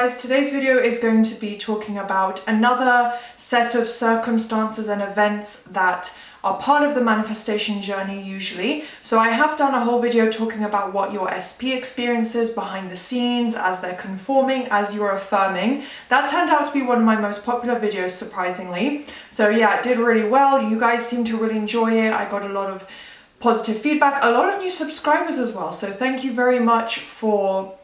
guys, today's video is going to be talking about another set of circumstances and events that are part of the manifestation journey usually. So I have done a whole video talking about what your SP experiences behind the scenes as they're conforming, as you're affirming. That turned out to be one of my most popular videos, surprisingly. So yeah, it did really well. You guys seem to really enjoy it. I got a lot of positive feedback, a lot of new subscribers as well. So thank you very much for,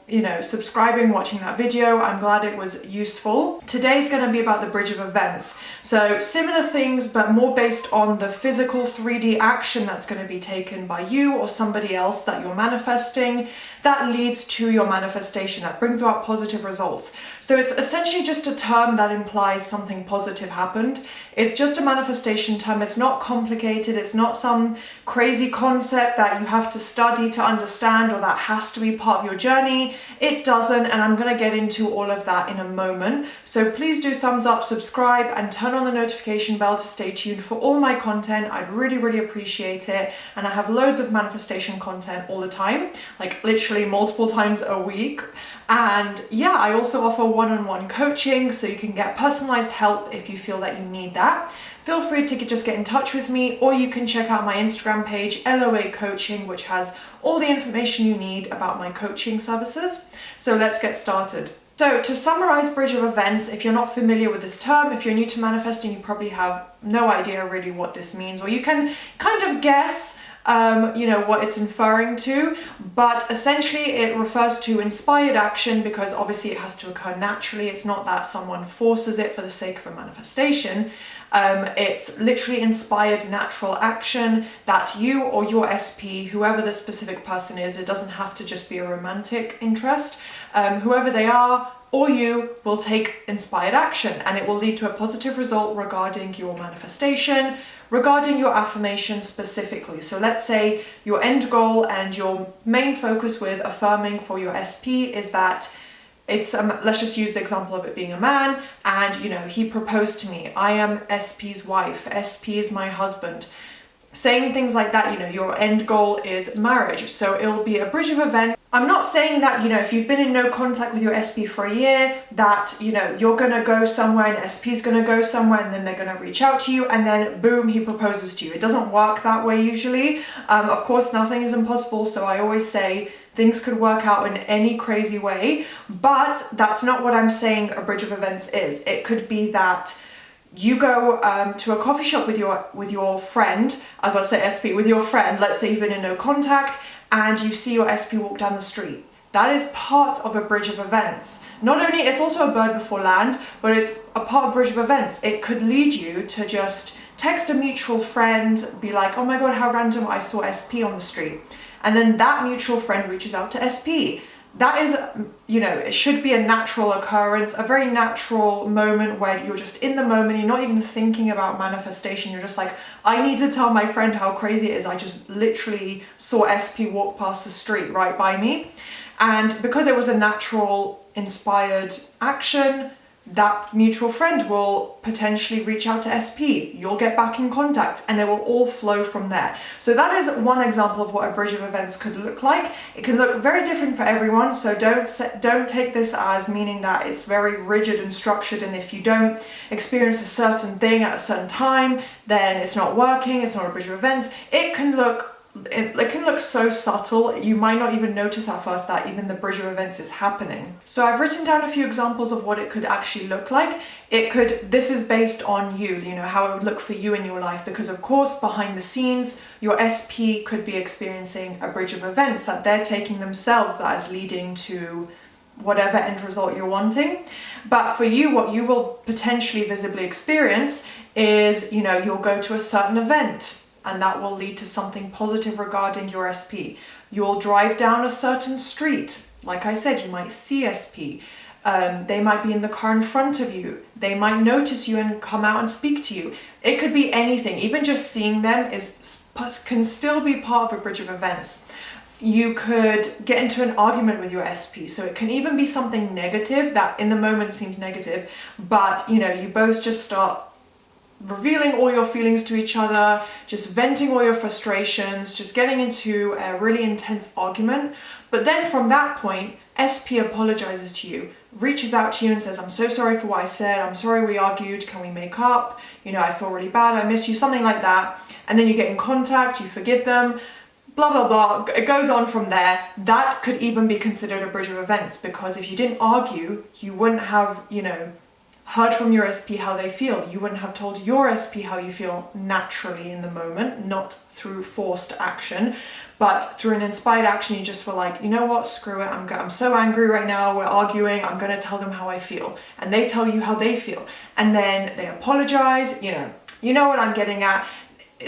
subscribing, watching that video. I'm glad it was useful. Today's going to be about the bridge of events. So similar things, but more based on the physical 3D action that's going to be taken by you or somebody else that you're manifesting that leads to your manifestation, that brings about positive results. So it's essentially just a term that implies something positive happened. It's just a manifestation term. It's not complicated. It's not some crazy concept that you have to study to understand or that has to be part of your journey. It doesn't, and I'm going to get into all of that in a moment. So please do thumbs up, subscribe, and turn on the notification bell to stay tuned for all my content. I'd really, really appreciate it. And I have loads of manifestation content all the time, like literally multiple times a week. And yeah, I also offer one-on-one coaching, so you can get personalized help if you feel that you need that. Feel free to just get in touch with me, or you can check out my Instagram page, LOA Coaching, which has all the information you need about my coaching services. So let's get started. So to summarize bridge of events, if you're not familiar with this term, if you're new to manifesting, you probably have no idea really what this means, or you can kind of guess what it's inferring to, but essentially it refers to inspired action because obviously it has to occur naturally. It's not that someone forces it for the sake of a manifestation. It's literally inspired natural action that you or your SP, whoever the specific person is, it doesn't have to just be a romantic interest, whoever they are or you will take inspired action, and it will lead to a positive result regarding your manifestation, regarding your affirmation specifically. So let's say your end goal and your main focus with affirming for your SP is that it's, let's just use the example of it being a man, and he proposed to me. I am SP's wife, SP is my husband. Saying things like that, your end goal is marriage. So it'll be a bridge of event. I'm not saying that, if you've been in no contact with your SP for a year, that, you're going to go somewhere and SP's going to go somewhere and then they're going to reach out to you and then boom, he proposes to you. It doesn't work that way usually. Of course, nothing is impossible. So I always say things could work out in any crazy way, but that's not what I'm saying a bridge of events is. It could be that you go to a coffee shop with your friend, I was about to say SP, with your friend, let's say you've been in no contact, and you see your SP walk down the street. That is part of a bridge of events. Not only, it's also a bird before land, but it's a part of a bridge of events. It could lead you to just text a mutual friend, be like, oh my God, how random, I saw SP on the street. And then that mutual friend reaches out to SP. That is, it should be a natural occurrence, a very natural moment where you're just in the moment, you're not even thinking about manifestation, you're just like, I need to tell my friend how crazy it is, I just literally saw SP walk past the street right by me. And because it was a natural, inspired action, that mutual friend will potentially reach out to SP, you'll get back in contact, and it will all flow from there. So that is one example of what a bridge of events could look like. It can look very different for everyone, so don't take this as meaning that it's very rigid and structured, and if you don't experience a certain thing at a certain time, then it's not working, it's not a bridge of events. It can look so subtle, you might not even notice at first that even the bridge of events is happening. So I've written down a few examples of what it could actually look like. This is based on you, how it would look for you in your life, because of course behind the scenes your SP could be experiencing a bridge of events that they're taking themselves that is leading to whatever end result you're wanting. But for you, what you will potentially visibly experience is, you'll go to a certain event, and that will lead to something positive regarding your SP. You'll drive down a certain street. Like I said, you might see SP. They might be in the car in front of you. They might notice you and come out and speak to you. It could be anything. Even just seeing them can still be part of a bridge of events. You could get into an argument with your SP. So it can even be something negative that in the moment seems negative, but you both just start revealing all your feelings to each other, just venting all your frustrations, just getting into a really intense argument. But then from that point, SP apologizes to you, reaches out to you and says, I'm so sorry for what I said, I'm sorry we argued, can we make up? You know, I feel really bad, I miss you, something like that. And then you get in contact, you forgive them, blah, blah, blah. It goes on from there. That could even be considered a bridge of events, because if you didn't argue, you wouldn't have, you know, heard from your SP how they feel. You wouldn't have told your SP how you feel naturally in the moment, not through forced action, but through an inspired action. You just were like, you know what, screw it, I'm so angry right now, we're arguing, I'm gonna tell them how I feel. And they tell you how they feel. And then they apologize, you know what I'm getting at.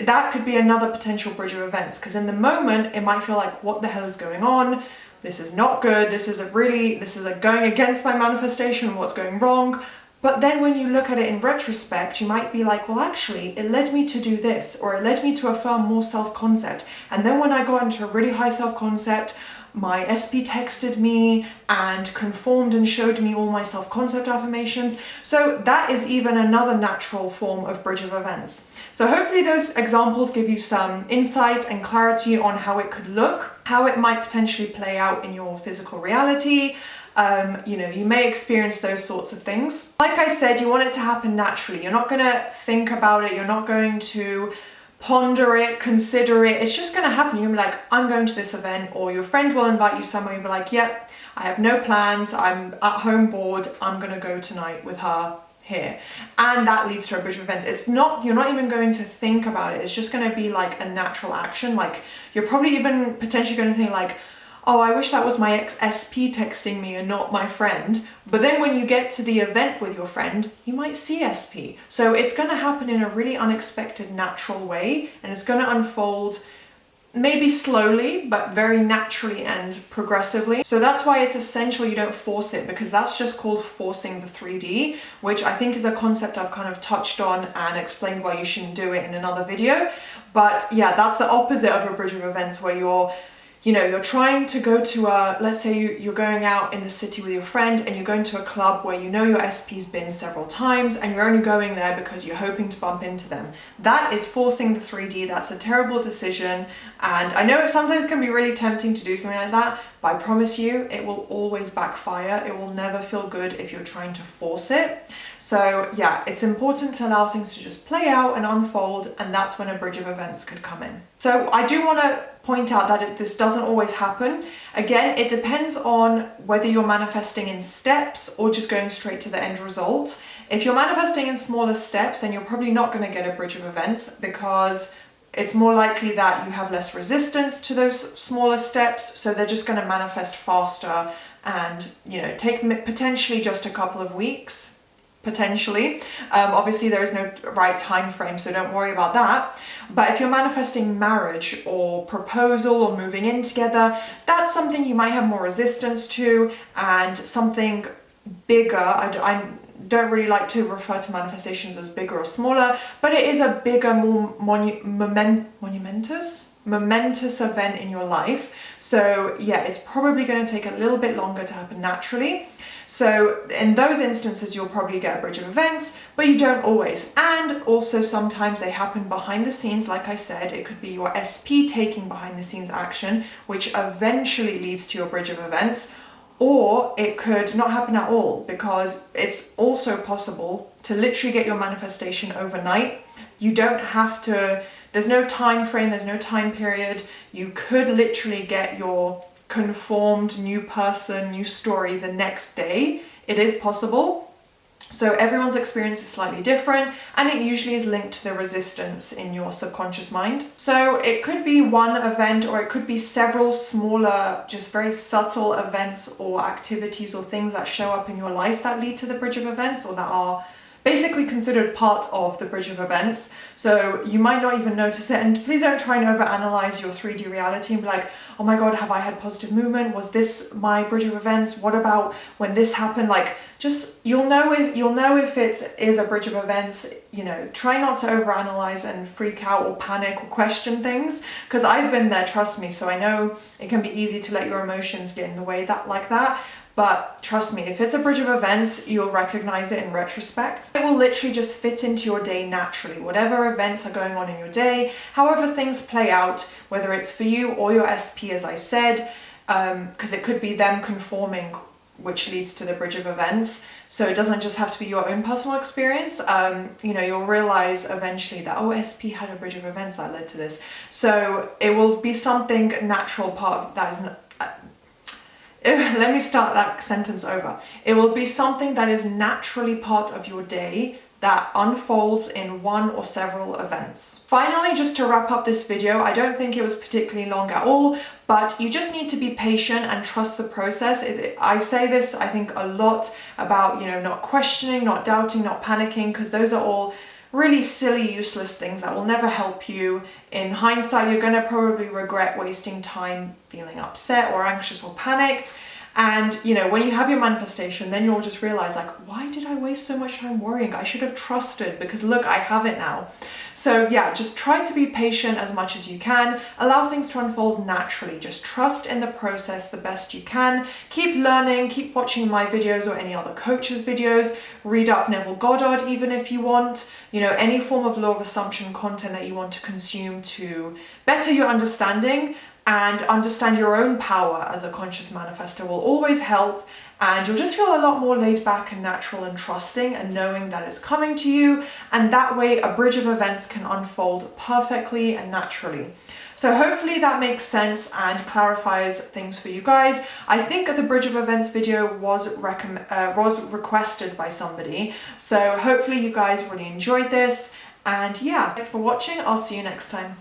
That could be another potential bridge of events, because in the moment, it might feel like, what the hell is going on? This is not good, this is going against my manifestation, what's going wrong? But then when you look at it in retrospect, you might be like, well, actually, it led me to do this, or it led me to affirm more self-concept. And then when I got into a really high self-concept, my SP texted me and conformed and showed me all my self-concept affirmations. So that is even another natural form of bridge of events. So hopefully those examples give you some insight and clarity on how it could look, how it might potentially play out in your physical reality. You know, you may experience those sorts of things. Like I said, you want it to happen naturally. You're not going to think about it. You're not going to ponder it, consider it. It's just going to happen. You'll be like, I'm going to this event, or your friend will invite you somewhere. You'll be like, yep, I have no plans. I'm at home bored. I'm going to go tonight with her here. And that leads to a bridge of events. You're not even going to think about it. It's just going to be like a natural action. Like, you're probably even potentially going to think like, oh, I wish that was my SP texting me and not my friend. But then when you get to the event with your friend, you might see SP. So it's going to happen in a really unexpected, natural way, and it's going to unfold maybe slowly, but very naturally and progressively. So that's why it's essential you don't force it, because that's just called forcing the 3D, which I think is a concept I've kind of touched on and explained why you shouldn't do it in another video. But yeah, that's the opposite of a bridge of events, where you're trying to go to let's say you're going out in the city with your friend and you're going to a club where you know your SP's been several times and you're only going there because you're hoping to bump into them. That is forcing the 3D. That's a terrible decision. And I know it sometimes can be really tempting to do something like that, but I promise you, it will always backfire. It will never feel good if you're trying to force it. So yeah, it's important to allow things to just play out and unfold, and that's when a bridge of events could come in. So I do want to point out that this doesn't always happen. Again, it depends on whether you're manifesting in steps or just going straight to the end result. If you're manifesting in smaller steps, then you're probably not going to get a bridge of events, because it's more likely that you have less resistance to those smaller steps, so they're just going to manifest faster and, take potentially just a couple of weeks. Potentially. Obviously there is no right time frame, so don't worry about that. But if you're manifesting marriage or proposal or moving in together, that's something you might have more resistance to, and something bigger. I don't really like to refer to manifestations as bigger or smaller, but it is a bigger, more momentous event in your life. So yeah, it's probably going to take a little bit longer to happen naturally. So in those instances, you'll probably get a bridge of events, but you don't always. And also sometimes they happen behind the scenes. Like I said, it could be your SP taking behind the scenes action, which eventually leads to your bridge of events, or it could not happen at all, because it's also possible to literally get your manifestation overnight. You don't have to, there's no time frame, there's no time period. You could literally get your conformed new person, new story the next day. It is possible. So everyone's experience is slightly different, and it usually is linked to the resistance in your subconscious mind. So it could be one event, or it could be several smaller, just very subtle events or activities or things that show up in your life that lead to the bridge of events, or that are basically considered part of the bridge of events. So you might not even notice it. And please don't try and overanalyze your 3D reality and be like, oh my God, have I had positive movement? Was this my bridge of events? What about when this happened? Like, just, you'll know if it is a bridge of events. Try not to overanalyze and freak out or panic or question things, because I've been there, trust me. So I know it can be easy to let your emotions get in the way like that. But trust me, if it's a bridge of events, you'll recognize it in retrospect. It will literally just fit into your day naturally. Whatever events are going on in your day, however things play out, whether it's for you or your SP, as I said, because it could be them conforming which leads to the bridge of events. So it doesn't just have to be your own personal experience. You know, you'll realize eventually that, oh, SP had a bridge of events that led to this. So it will be something natural part that is, let me start that sentence over. It will be something that is naturally part of your day that unfolds in one or several events. Finally, just to wrap up this video, I don't think it was particularly long at all, but you just need to be patient and trust the process. I say this, I think, a lot about, you know, not questioning, not doubting, not panicking, because those are all really silly, useless things that will never help you. In hindsight, you're going to probably regret wasting time feeling upset or anxious or panicked. And, you know, when you have your manifestation, then you'll just realize, like, why did I waste so much time worrying? I should have trusted, because look, I have it now. So yeah, just try to be patient as much as you can. Allow things to unfold naturally. Just trust in the process the best you can. Keep learning, keep watching my videos or any other coach's videos. Read up Neville Goddard even if you want. You know, any form of law of assumption content that you want to consume to better your understanding and understand your own power as a conscious manifestor will always help, and you'll just feel a lot more laid back and natural and trusting and knowing that it's coming to you, and that way a bridge of events can unfold perfectly and naturally. So hopefully that makes sense and clarifies things for you guys. I think the bridge of events video was requested by somebody, so hopefully you guys really enjoyed this, and yeah, thanks for watching. I'll see you next time.